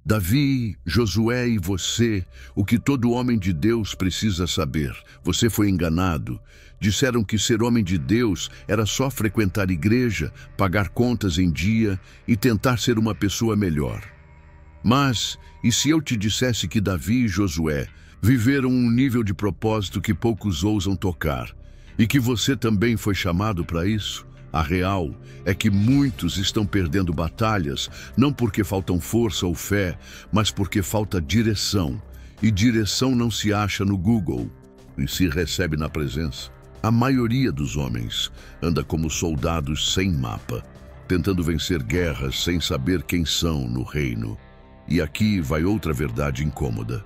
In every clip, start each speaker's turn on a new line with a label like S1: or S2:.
S1: Davi, Josué e você, o que todo homem de Deus precisa saber. Você foi enganado. Disseram que ser homem de Deus era só frequentar igreja, pagar contas em dia e tentar ser uma pessoa melhor. Mas, e se eu te dissesse que Davi e Josué viveram um nível de propósito que poucos ousam tocar, e que você também foi chamado para isso? A real é que muitos estão perdendo batalhas, não porque faltam força ou fé, mas porque falta direção. E direção não se acha no Google, e se recebe na presença. A maioria dos homens anda como soldados sem mapa, tentando vencer guerras sem saber quem são no reino. E aqui vai outra verdade incômoda.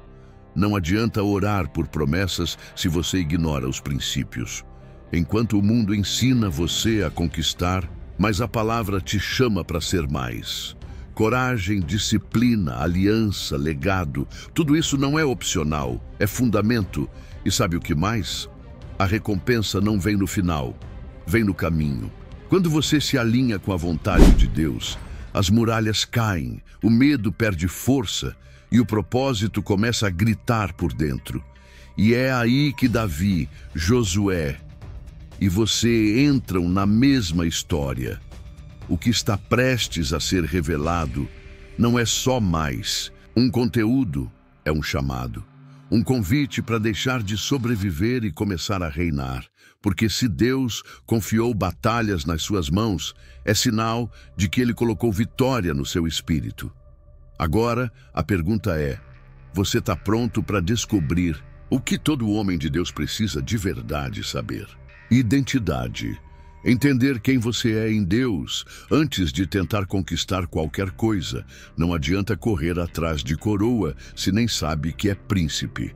S1: Não adianta orar por promessas se você ignora os princípios. Enquanto o mundo ensina você a conquistar, mas a palavra te chama para ser mais. Coragem, disciplina, aliança, legado, tudo isso não é opcional, é fundamento. E sabe o que mais? A recompensa não vem no final, vem no caminho. Quando você se alinha com a vontade de Deus, as muralhas caem, o medo perde força e o propósito começa a gritar por dentro. E é aí que Davi, Josué e você entram na mesma história. O que está prestes a ser revelado não é só mais um conteúdo, é um chamado. Um convite para deixar de sobreviver e começar a reinar. Porque se Deus confiou batalhas nas suas mãos, é sinal de que Ele colocou vitória no seu espírito. Agora, a pergunta é, você está pronto para descobrir o que todo homem de Deus precisa de verdade saber? Identidade. Entender quem você é em Deus antes de tentar conquistar qualquer coisa. Não adianta correr atrás de coroa se nem sabe que é príncipe.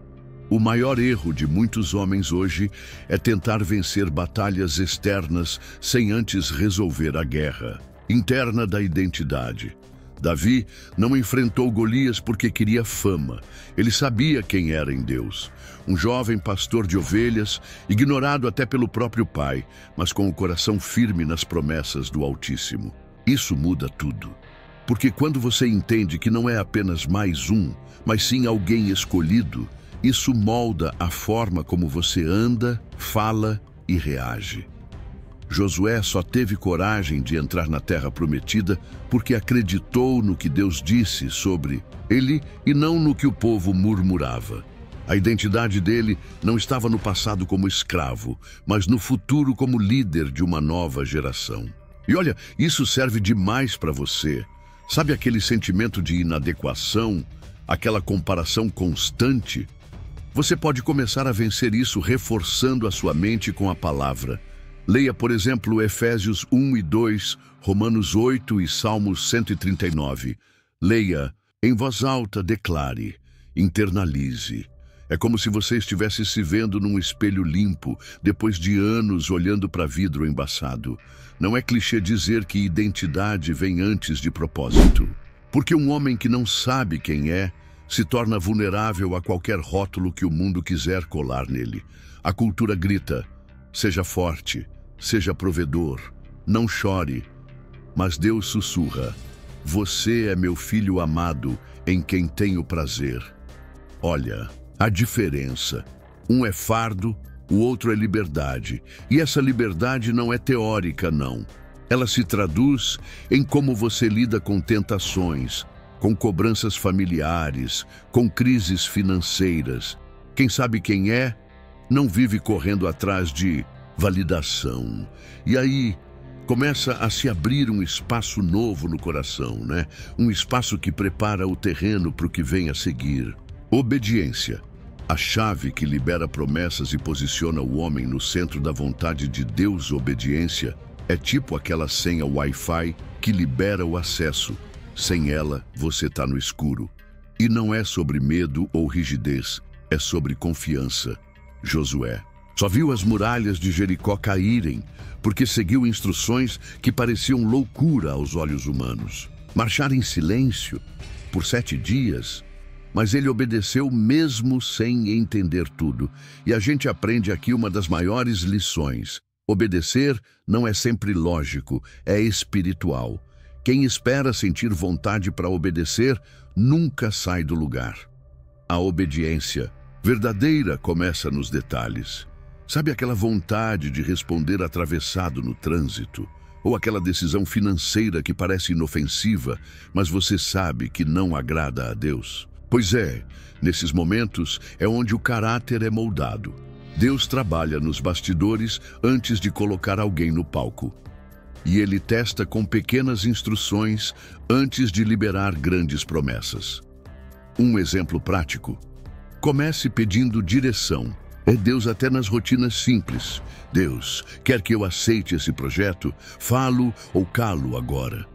S1: O maior erro de muitos homens hoje é tentar vencer batalhas externas sem antes resolver a guerra interna da identidade. Davi não enfrentou Golias porque queria fama. Ele sabia quem era em Deus. Um jovem pastor de ovelhas, ignorado até pelo próprio pai, mas com o coração firme nas promessas do Altíssimo. Isso muda tudo. Porque quando você entende que não é apenas mais um, mas sim alguém escolhido, isso molda a forma como você anda, fala e reage. Josué só teve coragem de entrar na terra prometida porque acreditou no que Deus disse sobre ele e não no que o povo murmurava. A identidade dele não estava no passado como escravo, mas no futuro como líder de uma nova geração. E olha, isso serve demais para você. Sabe aquele sentimento de inadequação, aquela comparação constante? Você pode começar a vencer isso reforçando a sua mente com a palavra. Leia, por exemplo, Efésios 1 e 2, Romanos 8 e Salmos 139. Leia, em voz alta, declare, internalize. É como se você estivesse se vendo num espelho limpo, depois de anos olhando para vidro embaçado. Não é clichê dizer que identidade vem antes de propósito. Porque um homem que não sabe quem é, se torna vulnerável a qualquer rótulo que o mundo quiser colar nele. A cultura grita, seja forte, seja provedor, não chore. Mas Deus sussurra, você é meu filho amado, em quem tenho prazer. Olha, a diferença. Um é fardo, o outro é liberdade. E essa liberdade não é teórica, não. Ela se traduz em como você lida com tentações, com cobranças familiares, com crises financeiras. Quem sabe quem é, não vive correndo atrás de validação. E aí começa a se abrir um espaço novo no coração, né? Um espaço que prepara o terreno para o que vem a seguir. Obediência. A chave que libera promessas e posiciona o homem no centro da vontade de Deus. Obediência é tipo aquela senha Wi-Fi que libera o acesso. Sem ela, você está no escuro. E não é sobre medo ou rigidez, é sobre confiança. Josué só viu as muralhas de Jericó caírem, porque seguiu instruções que pareciam loucura aos olhos humanos. Marchar em silêncio por 7 dias, mas ele obedeceu mesmo sem entender tudo. E a gente aprende aqui uma das maiores lições. Obedecer não é sempre lógico, é espiritual. Quem espera sentir vontade para obedecer nunca sai do lugar. A obediência verdadeira começa nos detalhes. Sabe aquela vontade de responder atravessado no trânsito? Ou aquela decisão financeira que parece inofensiva, mas você sabe que não agrada a Deus? Pois é, nesses momentos é onde o caráter é moldado. Deus trabalha nos bastidores antes de colocar alguém no palco. E Ele testa com pequenas instruções antes de liberar grandes promessas. Um exemplo prático. Comece pedindo direção. É Deus até nas rotinas simples. Deus, quer que eu aceite esse projeto? Falo ou calo agora?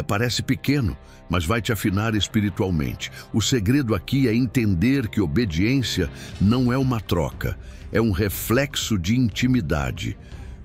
S1: Parece pequeno, mas vai te afinar espiritualmente. O segredo aqui é entender que obediência não é uma troca, é um reflexo de intimidade.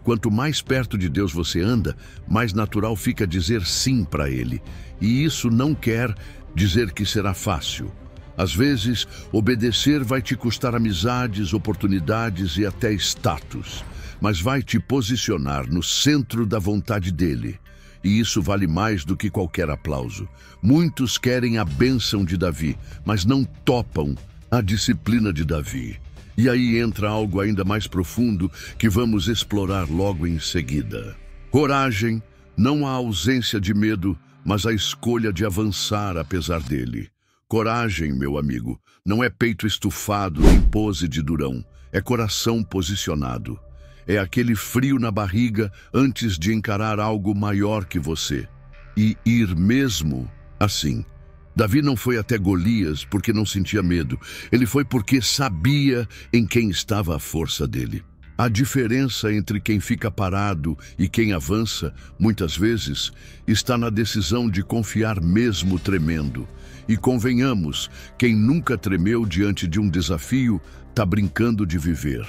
S1: Quanto mais perto de Deus você anda, mais natural fica dizer sim para Ele. E isso não quer dizer que será fácil. Às vezes, obedecer vai te custar amizades, oportunidades e até status, mas vai te posicionar no centro da vontade dele. E isso vale mais do que qualquer aplauso. Muitos querem a bênção de Davi, mas não topam a disciplina de Davi. E aí entra algo ainda mais profundo que vamos explorar logo em seguida. Coragem, não a ausência de medo, mas a escolha de avançar apesar dele. Coragem, meu amigo, não é peito estufado nem pose de durão, é coração posicionado. É aquele frio na barriga antes de encarar algo maior que você. E ir mesmo assim. Davi não foi até Golias porque não sentia medo. Ele foi porque sabia em quem estava a força dele. A diferença entre quem fica parado e quem avança, muitas vezes, está na decisão de confiar mesmo tremendo. E convenhamos, quem nunca tremeu diante de um desafio, está brincando de viver.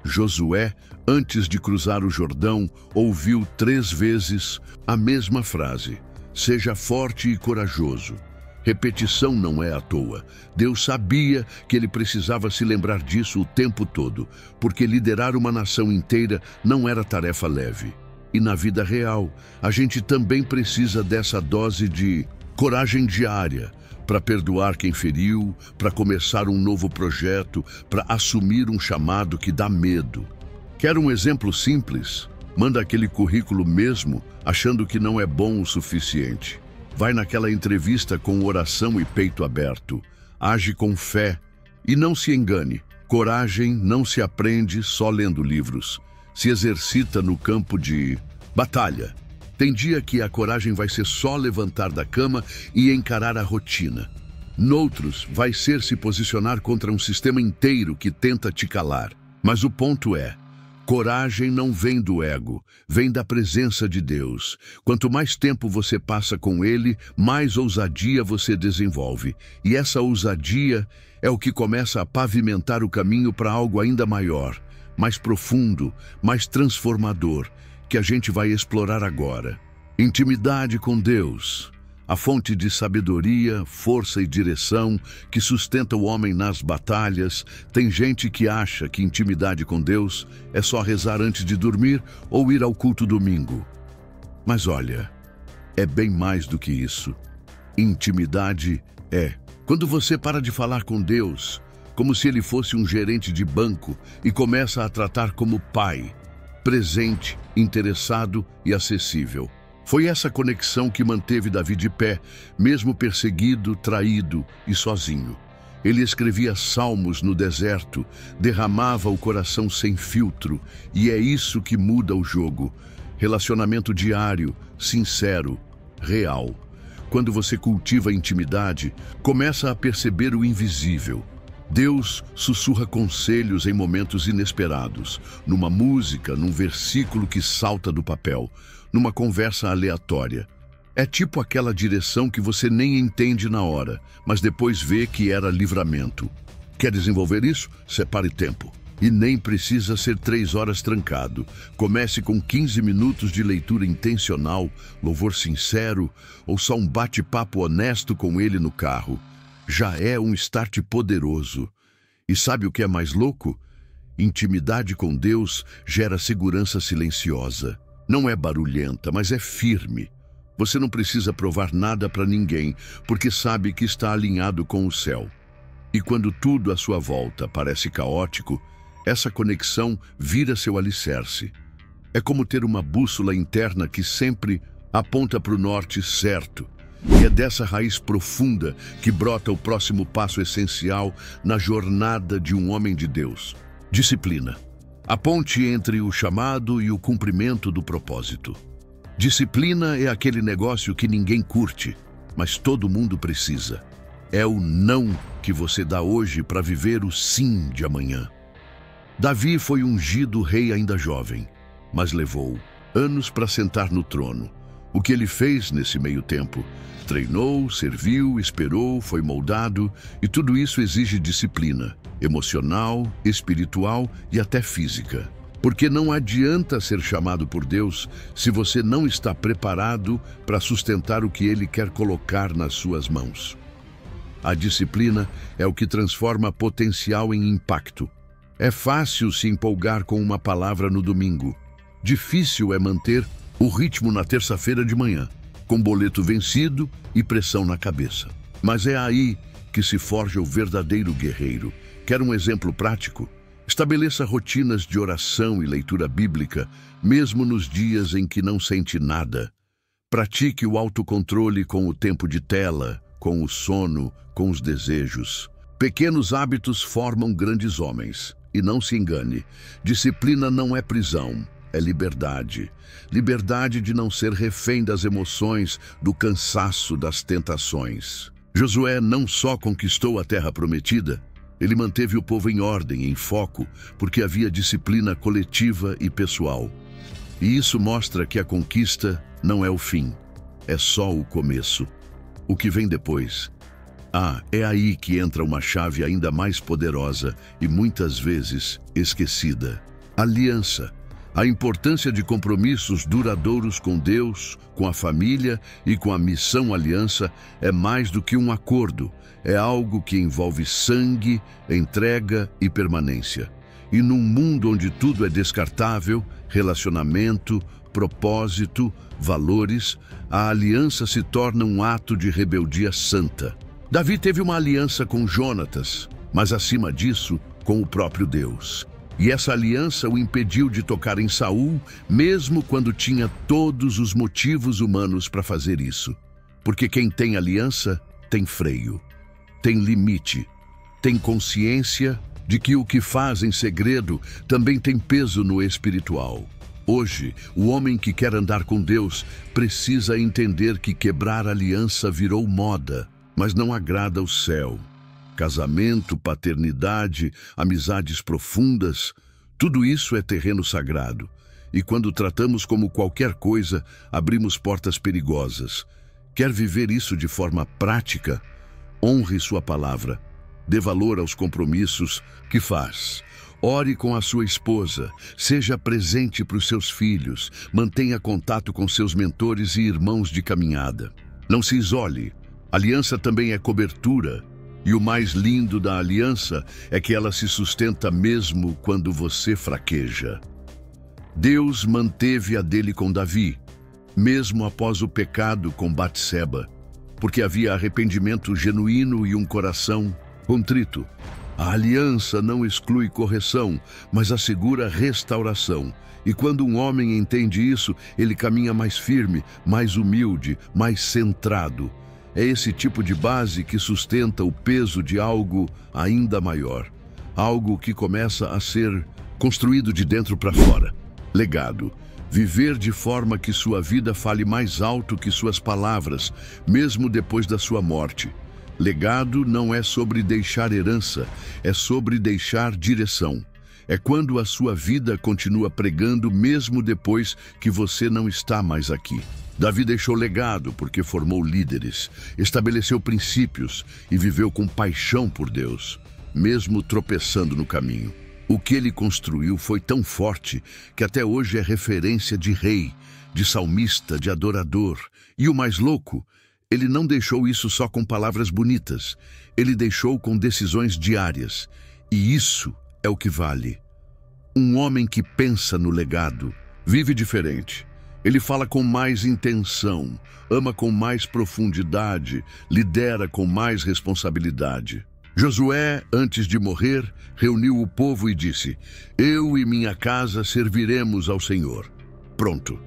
S1: Josué, antes de cruzar o Jordão, ouviu 3 vezes a mesma frase: seja forte e corajoso. Repetição não é à toa. Deus sabia que ele precisava se lembrar disso o tempo todo, porque liderar uma nação inteira não era tarefa leve. E na vida real, a gente também precisa dessa dose de coragem diária, para perdoar quem feriu, para começar um novo projeto, para assumir um chamado que dá medo. Quer um exemplo simples? Manda aquele currículo mesmo, achando que não é bom o suficiente. Vai naquela entrevista com oração e peito aberto. Age com fé e não se engane. Coragem não se aprende só lendo livros. Se exercita no campo de batalha. Tem dia que a coragem vai ser só levantar da cama e encarar a rotina. Noutros, vai ser se posicionar contra um sistema inteiro que tenta te calar. Mas o ponto é, coragem não vem do ego, vem da presença de Deus. Quanto mais tempo você passa com Ele, mais ousadia você desenvolve. E essa ousadia é o que começa a pavimentar o caminho para algo ainda maior, mais profundo, mais transformador, que a gente vai explorar agora. Intimidade com Deus, a fonte de sabedoria, força e direção que sustenta o homem nas batalhas. Tem gente que acha que intimidade com Deus é só rezar antes de dormir ou ir ao culto domingo. Mas olha, é bem mais do que isso. Intimidade é quando você para de falar com Deus como se Ele fosse um gerente de banco e começa a tratar como pai, presente, interessado e acessível. Foi essa conexão que manteve Davi de pé, mesmo perseguido, traído e sozinho. Ele escrevia salmos no deserto, derramava o coração sem filtro, e é isso que muda o jogo. Relacionamento diário, sincero, real. Quando você cultiva a intimidade, começa a perceber o invisível. Deus sussurra conselhos em momentos inesperados, numa música, num versículo que salta do papel, numa conversa aleatória. É tipo aquela direção que você nem entende na hora, mas depois vê que era livramento. Quer desenvolver isso? Separe tempo. E nem precisa ser 3 horas trancado. Comece com 15 minutos de leitura intencional, louvor sincero, ou só um bate-papo honesto com ele no carro. Já é um start poderoso. E sabe o que é mais louco? Intimidade com Deus gera segurança silenciosa. Não é barulhenta, mas é firme. Você não precisa provar nada para ninguém, porque sabe que está alinhado com o céu. E quando tudo à sua volta parece caótico, essa conexão vira seu alicerce. É como ter uma bússola interna que sempre aponta para o norte certo. E é dessa raiz profunda que brota o próximo passo essencial na jornada de um homem de Deus: disciplina. A ponte entre o chamado e o cumprimento do propósito. Disciplina é aquele negócio que ninguém curte, mas todo mundo precisa. É o não que você dá hoje para viver o sim de amanhã. Davi foi ungido rei ainda jovem, mas levou anos para sentar no trono. O que ele fez nesse meio tempo? Treinou, serviu, esperou, foi moldado, e tudo isso exige disciplina emocional, espiritual e até física. Porque não adianta ser chamado por Deus se você não está preparado para sustentar o que Ele quer colocar nas suas mãos. A disciplina é o que transforma potencial em impacto. É fácil se empolgar com uma palavra no domingo. Difícil é manter o ritmo na terça-feira de manhã, com boleto vencido e pressão na cabeça. Mas é aí que se forja o verdadeiro guerreiro. Quer um exemplo prático? Estabeleça rotinas de oração e leitura bíblica, mesmo nos dias em que não sente nada. Pratique o autocontrole com o tempo de tela, com o sono, com os desejos. Pequenos hábitos formam grandes homens. E não se engane, disciplina não é prisão, é liberdade. Liberdade de não ser refém das emoções, do cansaço, das tentações. Josué não só conquistou a terra prometida, ele manteve o povo em ordem, em foco, porque havia disciplina coletiva e pessoal. E isso mostra que a conquista não é o fim, é só o começo. O que vem depois? É aí que entra uma chave ainda mais poderosa e muitas vezes esquecida. Aliança. A importância de compromissos duradouros com Deus, com a família e com a missão aliança é mais do que um acordo. É algo que envolve sangue, entrega e permanência. E num mundo onde tudo é descartável, relacionamento, propósito, valores, a aliança se torna um ato de rebeldia santa. Davi teve uma aliança com Jonatas, mas acima disso, com o próprio Deus. E essa aliança o impediu de tocar em Saul, mesmo quando tinha todos os motivos humanos para fazer isso. Porque quem tem aliança tem freio, tem limite, tem consciência de que o que faz em segredo também tem peso no espiritual. Hoje, o homem que quer andar com Deus precisa entender que quebrar aliança virou moda, mas não agrada o céu. Casamento, paternidade, amizades profundas, tudo isso é terreno sagrado. E quando tratamos como qualquer coisa, abrimos portas perigosas. Quer viver isso de forma prática? Honre sua palavra. Dê valor aos compromissos que faz. Ore com a sua esposa. Seja presente para os seus filhos. Mantenha contato com seus mentores e irmãos de caminhada. Não se isole. Aliança também é cobertura. E o mais lindo da aliança é que ela se sustenta mesmo quando você fraqueja. Deus manteve a dele com Davi, mesmo após o pecado com Batseba, porque havia arrependimento genuíno e um coração contrito. A aliança não exclui correção, mas assegura restauração. E quando um homem entende isso, ele caminha mais firme, mais humilde, mais centrado. É esse tipo de base que sustenta o peso de algo ainda maior. Algo que começa a ser construído de dentro para fora. Legado. Viver de forma que sua vida fale mais alto que suas palavras, mesmo depois da sua morte. Legado não é sobre deixar herança, é sobre deixar direção. É quando a sua vida continua pregando mesmo depois que você não está mais aqui. Davi deixou legado porque formou líderes, estabeleceu princípios e viveu com paixão por Deus, mesmo tropeçando no caminho. O que ele construiu foi tão forte que até hoje é referência de rei, de salmista, de adorador. E o mais louco, ele não deixou isso só com palavras bonitas, ele deixou com decisões diárias. E isso é o que vale. Um homem que pensa no legado, vive diferente. Ele fala com mais intenção, ama com mais profundidade, lidera com mais responsabilidade. Josué, antes de morrer, reuniu o povo e disse: Eu e minha casa serviremos ao Senhor. Pronto.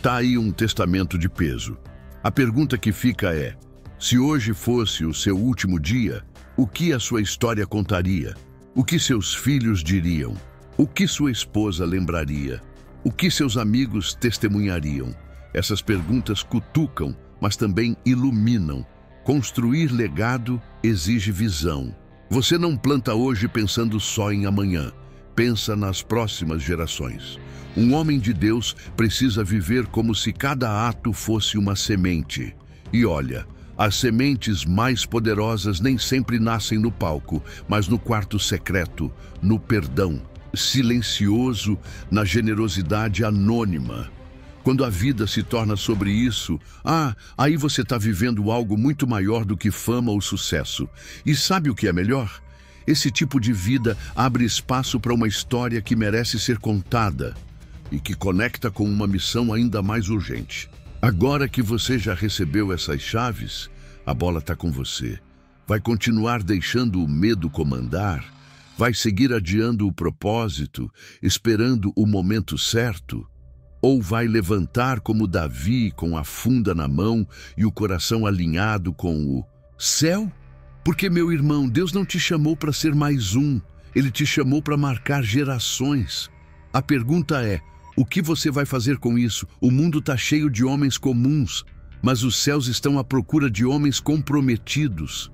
S1: Tá aí um testamento de peso. A pergunta que fica é: se hoje fosse o seu último dia, o que a sua história contaria? O que seus filhos diriam? O que sua esposa lembraria? O que seus amigos testemunhariam? Essas perguntas cutucam, mas também iluminam. Construir legado exige visão. Você não planta hoje pensando só em amanhã. Pensa nas próximas gerações. Um homem de Deus precisa viver como se cada ato fosse uma semente. E olha, as sementes mais poderosas nem sempre nascem no palco, mas no quarto secreto, no perdão silencioso, na generosidade anônima. Quando a vida se torna sobre isso, aí você está vivendo algo muito maior do que fama ou sucesso. E sabe o que é melhor? Esse tipo de vida abre espaço para uma história que merece ser contada e que conecta com uma missão ainda mais urgente. Agora que você já recebeu essas chaves, a bola está com você. Vai continuar deixando o medo comandar? Vai seguir adiando o propósito, esperando o momento certo? Ou vai levantar como Davi, com a funda na mão e o coração alinhado com o céu? Porque, meu irmão, Deus não te chamou para ser mais um. Ele te chamou para marcar gerações. A pergunta é: o que você vai fazer com isso? O mundo está cheio de homens comuns, mas os céus estão à procura de homens comprometidos.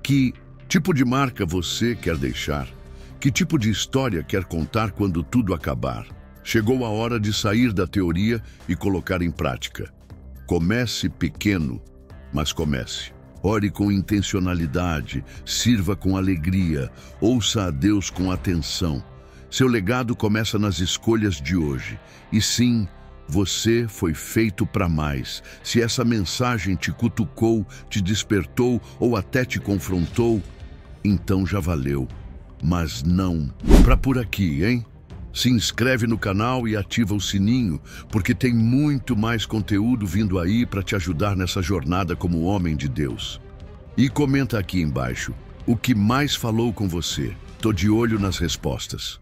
S1: Que tipo de marca você quer deixar? Que tipo de história quer contar quando tudo acabar? Chegou a hora de sair da teoria e colocar em prática. Comece pequeno, mas comece. Ore com intencionalidade, sirva com alegria, ouça a Deus com atenção. Seu legado começa nas escolhas de hoje. E sim, você foi feito para mais. Se essa mensagem te cutucou, te despertou ou até te confrontou, então já valeu. Mas não para por aqui, hein? Se inscreve no canal e ativa o sininho, porque tem muito mais conteúdo vindo aí para te ajudar nessa jornada como homem de Deus. E comenta aqui embaixo o que mais falou com você. Tô de olho nas respostas.